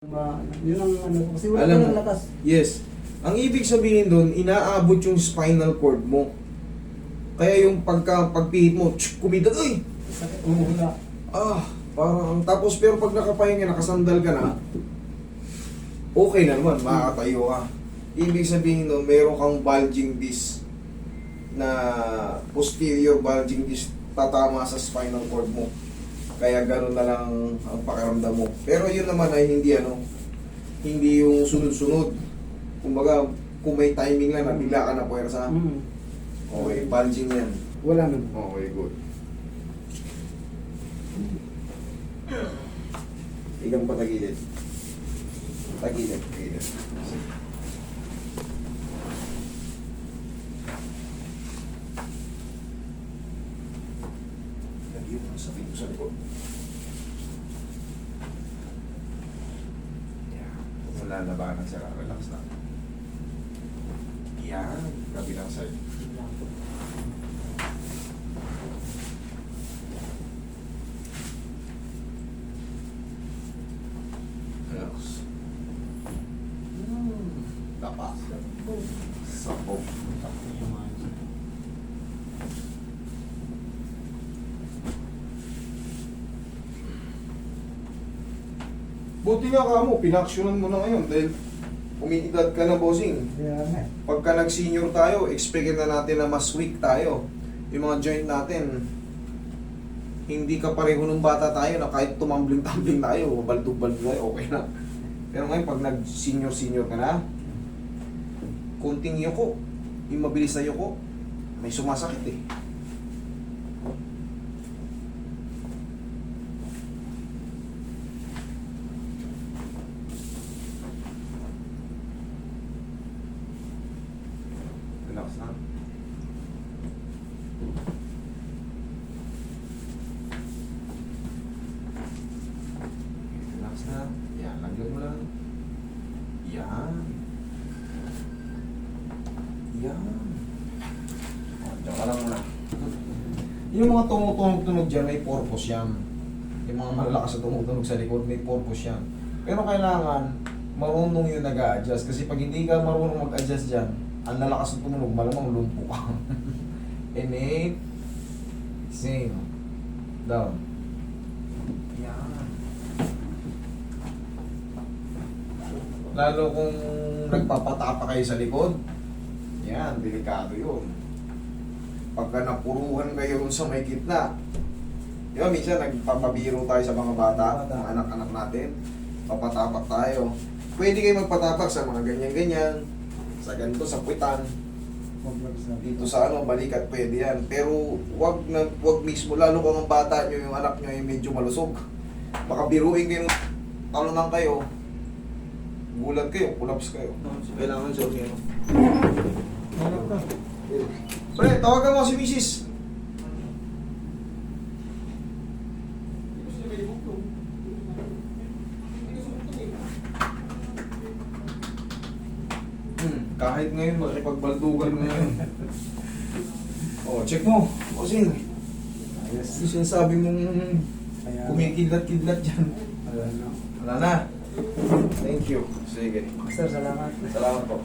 Yun ang ano, kasi wala Alam ka mo, ng lakas. yes. Ang ibig sabihin doon, inaabot yung spinal cord mo. Kaya yung pagpihit mo, kumita, ay! Sakit mo wala. Parang, tapos pero pag nakapahinga, nakasandal ka na, okay na naman, makakatayo ka. Ibig sabihin doon, meron kang bulging disc na posterior bulging disc tatama sa spinal cord mo. Kaya gano'n na lang ang pakiramdam mo. Pero yun naman ay hindi yung sunod-sunod. Kumbaga, kung may timing lang na bigla ka na puwersa. Okay, bulging yan. Wala na. Okay, good. Igang pa tagilid. Tagilid. Lagyan mo sa pinto sa likod. Wala na ba sila? Relax lang. Yan, kabilang side. Relax. Tapa. Sabog. Buti nga ka mo, pinaksyonan mo na ngayon dahil umiidad ka na, bossing. Kaya nga. Pagka nag-senior tayo, expect na natin na mas weak tayo. Yung mga joint natin, hindi ka pareho nung bata tayo na kahit tumambling-tumbling tayo, baltog-baltog tayo, okay na. Pero ngayon, pag nag-senior ka na, kunting yuko, yung mabilis na yuko, may sumasakit eh. Relax na. Relax na. Yan, lagyan mo lang. Yan. Yan. O, diyan ka lang muna. Yung mga tumutunog-tunog dyan, may purpose yan. Yung mga malalakas na tumutunog sa likod, may purpose yan. Pero kailangan, marunong yung nag-a-adjust. Kasi pag hindi ka marunong mag-adjust dyan, ang lalakas ng tumunog, malamang lumpo ka. Inhale. Exhale. Down. Yan. Lalo kung nagpapatapa kayo sa likod, yan, delikado yun. Pagka napuruhan kayo sa may gitna, di ba minsan nagpapabiro tayo sa mga bata, mga anak-anak natin, papatapak tayo. Pwede kayo magpatapak sa mga ganyan-ganyan, sa ganito, sa puwitan, dito sa balikat, pwede yan. Pero wag mismo, lalo kung ang bata nyo, yung anak nyo ay medyo malusog. Baka biruin kayo, talunan kayo, gulat kayo, collapse kayo. So, kailangan sa organo. Pre, tawagan mo si Mrs. Kahit ngayon, makipagbaldugan mo ngayon. Check mo. Sin. Yung sinasabi mong kumikidlat-kidlat dyan. Wala na. Thank you. Sige. Sir, salamat. Salamat po.